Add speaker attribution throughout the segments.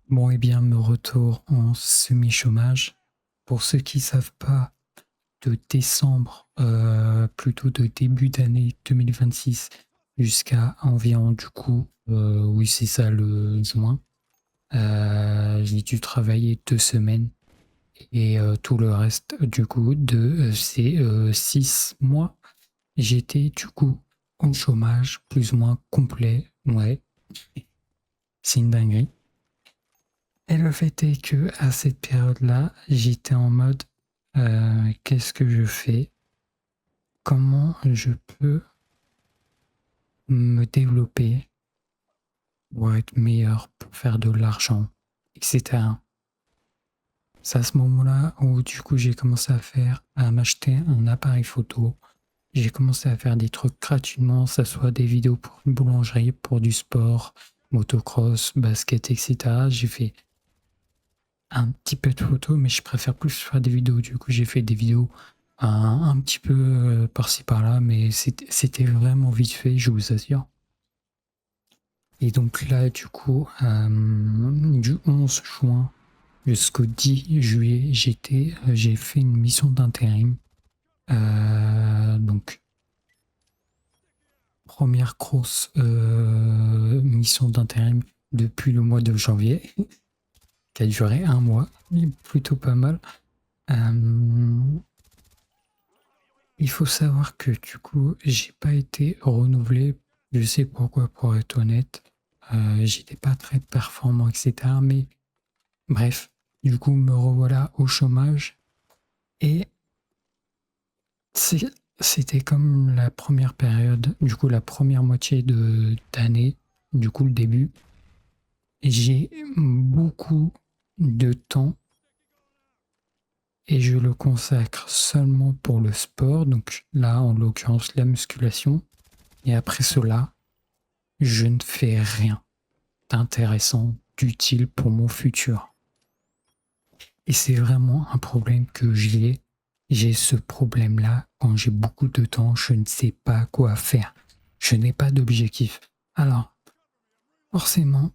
Speaker 1: Bon, eh bien, me retour en semi-chômage. Pour ceux qui savent pas, de décembre, plutôt de début d'année 2026 jusqu'à environ, du coup, oui, c'est ça, le juin, j'ai dû travailler 2 semaines et tout le reste, du coup, de ces 6 mois, j'étais, du coup, en chômage plus ou moins complet. Ouais, c'est une dinguerie. Et le fait est que à cette période-là, j'étais en mode qu'est-ce que je fais? Comment je peux me développer pour être meilleur, pour faire de l'argent, etc. C'est à ce moment-là où du coup j'ai commencé à m'acheter un appareil photo. J'ai commencé à faire des trucs gratuitement, que ce soit des vidéos pour une boulangerie, pour du sport, motocross, basket, etc. J'ai fait un petit peu de photos, mais je préfère plus faire des vidéos. Du coup, j'ai fait des vidéos un petit peu par-ci par-là, mais c'était vraiment vite fait, je vous assure. Et donc là, du coup, du 11 juin jusqu'au 10 juillet, j'ai fait une mission d'intérim. Donc, première grosse mission d'intérim depuis le mois de janvier, qui a duré un mois, plutôt pas mal. Il faut savoir que du coup, j'ai pas été renouvelé. Je sais pourquoi, pour être honnête. J'étais pas très performant, etc. Mais bref, du coup, me revoilà au chômage. Et c'était comme la première période, du coup, la première moitié d'année, du coup, le début. J'ai beaucoup de temps et je le consacre seulement pour le sport. Donc là, en l'occurrence, la musculation. Et après cela, je ne fais rien d'intéressant, d'utile pour mon futur. Et c'est vraiment un problème que j'ai. J'ai ce problème-là quand j'ai beaucoup de temps, je ne sais pas quoi faire. Je n'ai pas d'objectif. Alors, forcément,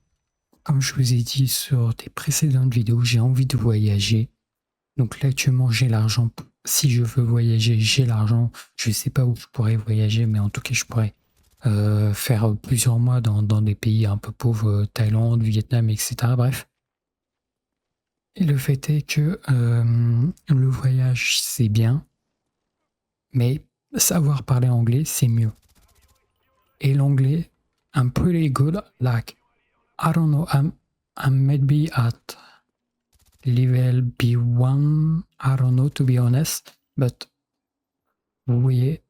Speaker 1: comme je vous ai dit sur des précédentes vidéos, j'ai envie de voyager. Donc là, actuellement, j'ai l'argent. Si je veux voyager, j'ai l'argent. Je ne sais pas où je pourrais voyager, mais en tout cas, je pourrais faire plusieurs mois dans des pays un peu pauvres, Thaïlande, Vietnam, etc. Bref. Et le fait est que le voyage, c'est bien, mais savoir parler anglais, c'est mieux. Et l'anglais, I'm pretty good. Like, I don't know, I'm maybe at level B1, I don't know, to be honest, but vous voyez,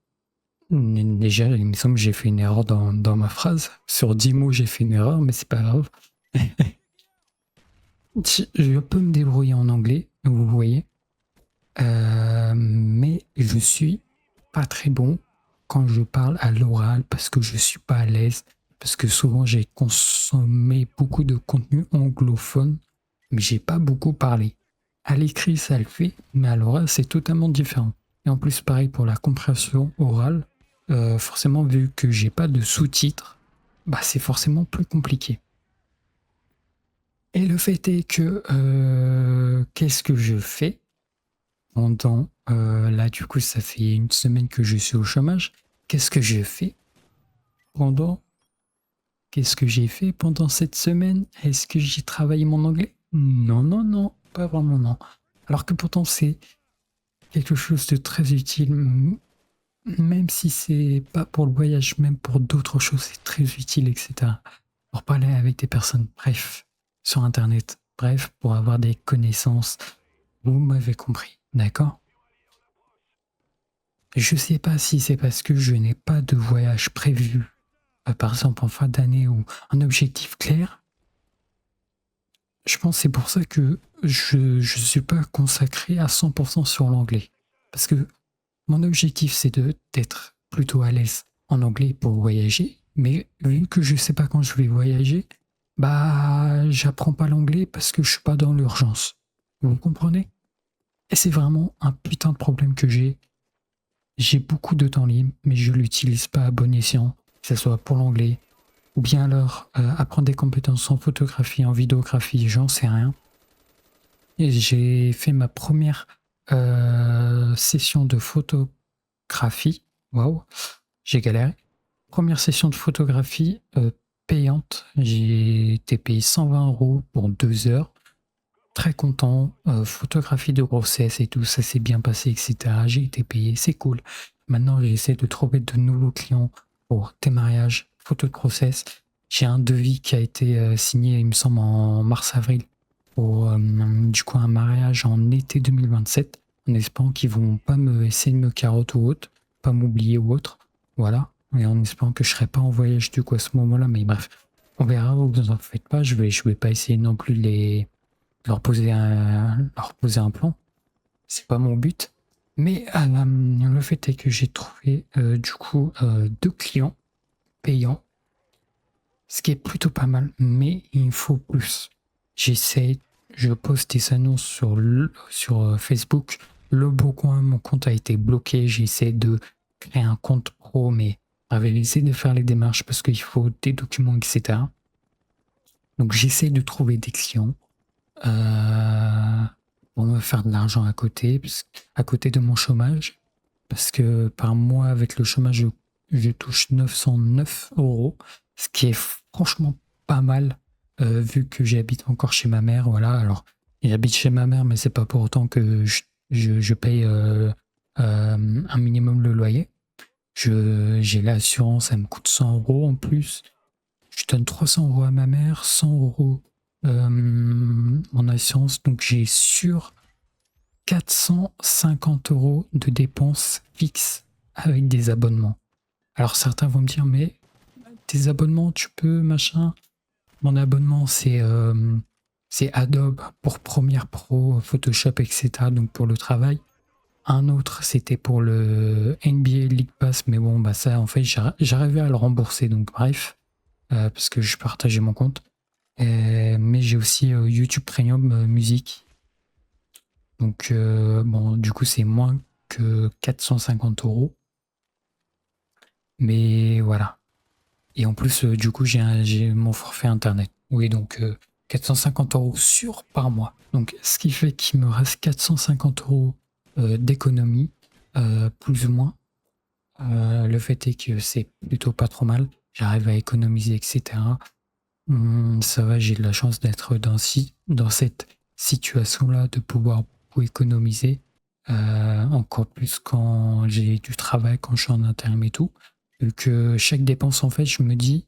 Speaker 1: déjà, il me semble que j'ai fait une erreur dans ma phrase. Sur 10 mots, j'ai fait une erreur, mais c'est pas grave. Je peux me débrouiller en anglais, vous voyez. Mais je suis pas très bon quand je parle à l'oral parce que je suis pas à l'aise, parce que souvent j'ai consommé beaucoup de contenu anglophone, mais j'ai pas beaucoup parlé. À l'écrit, ça le fait, mais à l'oral, c'est totalement différent. Et en plus, pareil pour la compréhension orale, forcément, vu que j'ai pas de sous-titres, bah, c'est forcément plus compliqué. Et le fait est que, qu'est-ce que je fais pendant, là, du coup, ça fait une semaine que je suis au chômage. Qu'est-ce que je fais pendant Qu'est-ce que j'ai fait pendant cette semaine? Est-ce que j'ai travaillé mon anglais? Non, non, non, pas vraiment non. Alors que pourtant c'est quelque chose de très utile, même si c'est pas pour le voyage, même pour d'autres choses, c'est très utile, etc. Pour parler avec des personnes, bref, sur Internet, bref, pour avoir des connaissances. Vous m'avez compris, d'accord? Je sais pas si c'est parce que je n'ai pas de voyage prévu, par exemple en fin d'année, ou un objectif clair. Je pense que c'est pour ça que je ne suis pas consacré à 100% sur l'anglais. Parce que mon objectif, c'est d'être plutôt à l'aise en anglais pour voyager. Mais vu que je ne sais pas quand je vais voyager, bah, j'apprends pas l'anglais parce que je suis pas dans l'urgence. Vous comprenez? Et c'est vraiment un putain de problème que j'ai. J'ai beaucoup de temps libre, mais je l'utilise pas à bon escient, que ce soit pour l'anglais, ou bien alors apprendre des compétences en photographie, en vidéographie, j'en sais rien. Et j'ai fait ma première session de photographie. Waouh, j'ai galéré. Première session de photographie payante. J'ai été payé 120 € pour 2 heures. Très content. Photographie de grossesse et tout, ça s'est bien passé, etc. J'ai été payé, c'est cool. Maintenant, j'essaie de trouver de nouveaux clients pour tes mariages, photos de grossesse. J'ai un devis qui a été signé, il me semble, en mars-avril pour du coup un mariage en été 2027, en espérant qu'ils vont pas me essayer de me carotte ou autre, pas m'oublier ou autre. Voilà. Et en espérant que je serai pas en voyage du coup à ce moment-là, mais bref, on verra, vous en faites pas, je vais pas essayer non plus de leur poser un plan. C'est pas mon but. Mais le fait est que j'ai trouvé du coup 2 clients payants, ce qui est plutôt pas mal, mais il me faut plus. J'essaie, je poste des annonces sur Facebook. Le Beaucoin, mon compte a été bloqué. J'essaie de créer un compte pro, mais j'avais essayé de faire les démarches parce qu'il faut des documents, etc. Donc j'essaie de trouver des clients pour me faire de l'argent à côté de mon chômage. Parce que par mois, avec le chômage, je touche 909 €, ce qui est franchement pas mal, vu que j'habite encore chez ma mère. Voilà, alors j'habite chez ma mère, mais c'est pas pour autant que je paye un minimum le loyer. J'ai l'assurance, elle me coûte 100 € en plus. Je donne 300 € à ma mère, 100 € en assurance, donc j'ai sur 450 € de dépenses fixes avec des abonnements. Alors certains vont me dire, mais tes abonnements, tu peux, machin. Mon abonnement, c'est Adobe pour Premiere Pro, Photoshop, etc. Donc pour le travail. Un autre, c'était pour le NBA League Pass, mais bon, bah ça, en fait, j'arrivais à le rembourser, donc bref, parce que je partageais mon compte. Mais j'ai aussi YouTube Premium musique. Donc, bon, du coup, c'est moins que 450 €. Mais voilà. Et en plus, du coup, j'ai mon forfait internet. Oui, donc 450 € sur par mois. Donc, ce qui fait qu'il me reste 450 € d'économie, plus ou moins. Le fait est que c'est plutôt pas trop mal. J'arrive à économiser, etc. Ça va, j'ai de la chance d'être dans cette situation-là, de pouvoir beaucoup économiser. Encore plus quand j'ai du travail, quand je suis en intérim et tout. Vu que chaque dépense, en fait, je me dis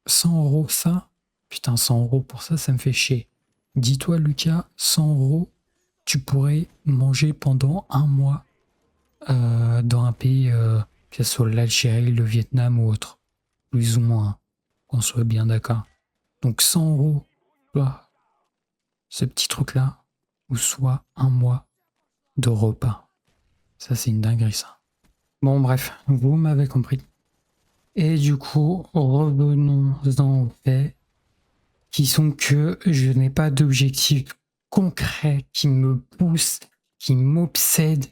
Speaker 1: 100 € ça, putain, 100 € pour ça, ça me fait chier. Dis-toi, Lucas, 100 €, tu pourrais manger pendant un mois dans un pays, que ce soit l'Algérie, le Vietnam ou autre. Plus ou moins, qu'on soit bien d'accord. Donc 100 €, toi, ce petit truc-là, ou soit un mois de repas. Ça, c'est une dinguerie, ça. Bon, bref, vous m'avez compris. Et du coup, revenons-en aux faits, qui sont que je n'ai pas d'objectif concret qui me pousse, qui m'obsède.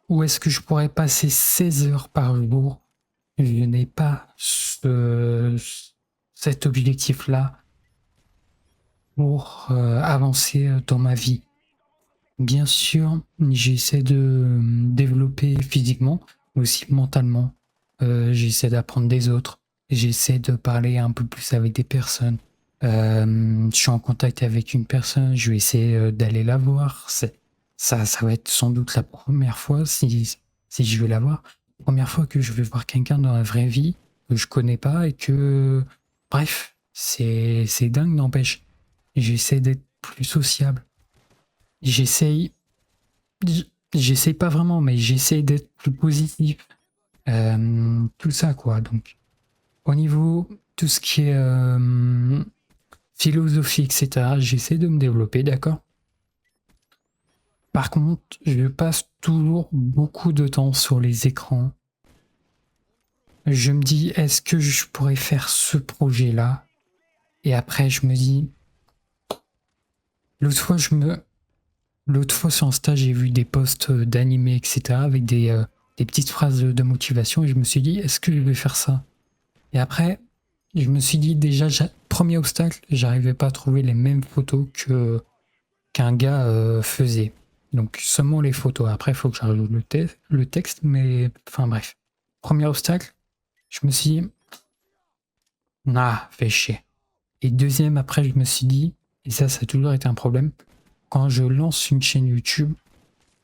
Speaker 1: Où est-ce que je pourrais passer 16 heures par jour? Je n'ai pas cet objectif-là pour avancer dans ma vie. Bien sûr, j'essaie de me développer physiquement, mais aussi mentalement. J'essaie d'apprendre des autres. J'essaie de parler un peu plus avec des personnes. Je suis en contact avec une personne, je vais essayer d'aller la voir. Ça va être sans doute la première fois, si je vais la voir. Première fois que je vais voir quelqu'un dans la vraie vie que je connais pas et que... Bref, c'est dingue, n'empêche. J'essaie d'être plus sociable. J'essaye pas vraiment, mais j'essaye d'être plus positif. Tout ça, quoi. Donc, au niveau tout ce qui est philosophie, etc., j'essaie de me développer, d'accord? Par contre, je passe toujours beaucoup de temps sur les écrans. Je me dis, est-ce que je pourrais faire ce projet-là? Et après, je me dis, l'autre fois sur Insta, j'ai vu des posts d'animés, etc., avec des petites phrases de motivation et je me suis dit, est-ce que je vais faire ça? Et après, je me suis dit déjà, premier obstacle, j'arrivais pas à trouver les mêmes photos qu'un gars faisait. Donc seulement les photos. Après, il faut que je rajoute le texte, mais enfin bref. Premier obstacle, je me suis dit, ah, fait chier. Et deuxième, après, je me suis dit, et ça a toujours été un problème, quand je lance une chaîne YouTube,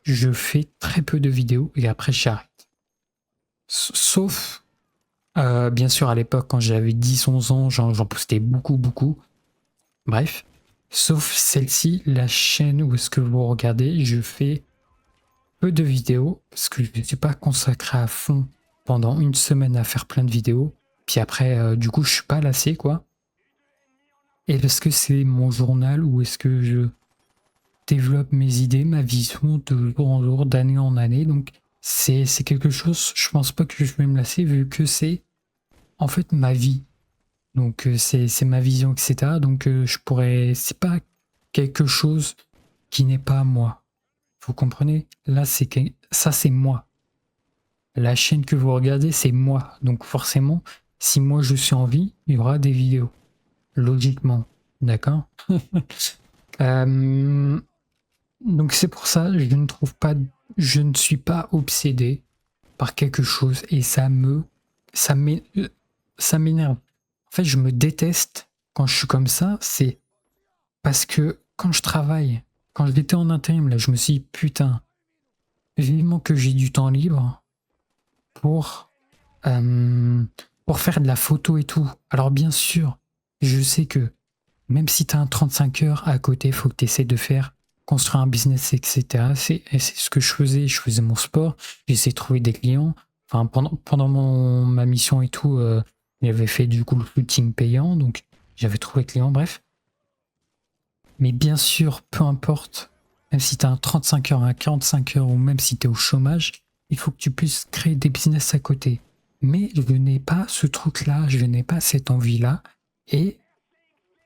Speaker 1: je fais très peu de vidéos et après j'arrête. Sauf, bien sûr, à l'époque, quand j'avais 10-11 ans, j'en postais beaucoup. Bref, sauf celle-ci, la chaîne où est-ce que vous regardez, je fais peu de vidéos parce que je ne suis pas consacré à fond pendant une semaine à faire plein de vidéos. Puis après, du coup, je suis pas lassé, quoi. Et parce que c'est mon journal où est-ce que je développe mes idées, ma vision de jour en jour, d'année en année. Donc, c'est quelque chose, je pense pas que je vais me lasser vu que c'est en fait ma vie. Donc, c'est ma vision, etc. Donc, je pourrais. C'est pas quelque chose qui n'est pas moi. Vous comprenez? Là, ça, c'est moi. La chaîne que vous regardez, c'est moi. Donc, forcément, si moi je suis en vie, il y aura des vidéos. Logiquement. D'accord? Donc c'est pour ça, je ne suis pas obsédé par quelque chose et ça m'énerve. En fait, je me déteste quand je suis comme ça, c'est parce que quand je travaille, quand j'étais en intérim, là, je me suis dit, putain, vivement que j'ai du temps libre pour, pour faire de la photo et tout. Alors bien sûr, je sais que même si tu as un 35 heures à côté, il faut que tu essaies de faire construire un business, etc. C'est ce que je faisais mon sport, j'essayais de trouver des clients. Enfin, pendant ma mission et tout, j'avais fait du coup le shooting payant, donc j'avais trouvé client, bref. Mais bien sûr, peu importe, même si tu as un 35 heures, un 45 heures, ou même si tu es au chômage, il faut que tu puisses créer des business à côté. Mais je n'ai pas ce truc-là, je n'ai pas cette envie-là, et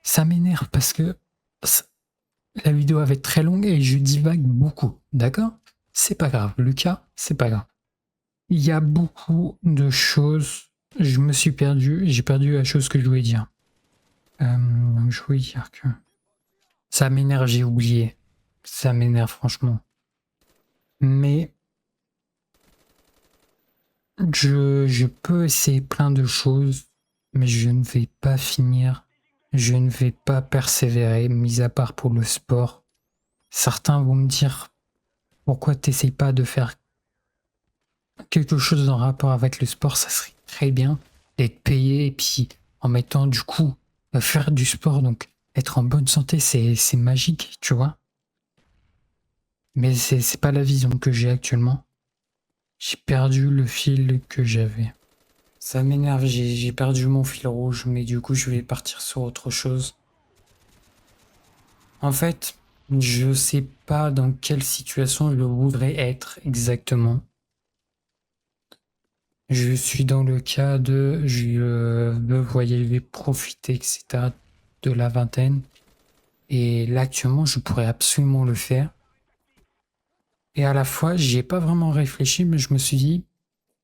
Speaker 1: ça m'énerve parce que la vidéo va être très longue et je divague beaucoup, d'accord? C'est pas grave, Lucas, c'est pas grave. Il y a beaucoup de choses, je me suis perdu, j'ai perdu la chose que je voulais dire. Je voulais dire que ça m'énerve, j'ai oublié. Ça m'énerve franchement. Mais je peux essayer plein de choses, mais je ne vais pas finir. Je ne vais pas persévérer, mis à part pour le sport. Certains vont me dire pourquoi t'essayes pas de faire quelque chose en rapport avec le sport, ça serait très bien d'être payé et puis en mettant du coup faire du sport, donc être en bonne santé, c'est magique, tu vois. Mais c'est pas la vision que j'ai actuellement. J'ai perdu le fil que j'avais. Ça m'énerve, j'ai perdu mon fil rouge, mais du coup je vais partir sur autre chose. En fait, je sais pas dans quelle situation je voudrais être exactement. Je suis dans le cas de je veux voyager, profiter, etc. de la vingtaine. Et là, actuellement, je pourrais absolument le faire. Et à la fois, j'y ai pas vraiment réfléchi, mais je me suis dit,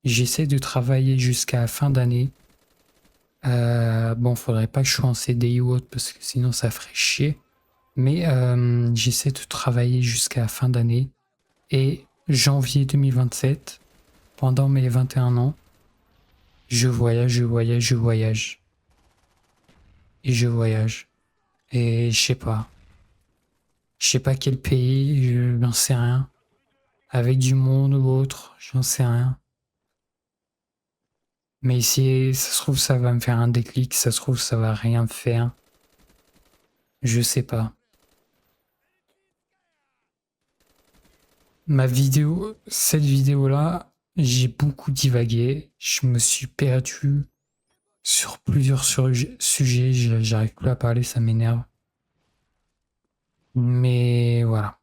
Speaker 1: j'essaie de travailler jusqu'à la fin d'année. Bon, faudrait pas que je sois en CDI ou autre, parce que sinon ça ferait chier. Mais j'essaie de travailler jusqu'à la fin d'année. Et janvier 2027, pendant mes 21 ans, je voyage. Et je voyage. Et je sais pas. Je sais pas quel pays, j'en sais rien. Avec du monde ou autre, j'en sais rien. Mais si ça se trouve, ça va me faire un déclic, ça se trouve, ça va rien faire. Je sais pas. Cette vidéo-là, j'ai beaucoup divagué. Je me suis perdu sur plusieurs sujets. J'arrive plus à parler, ça m'énerve. Mais voilà.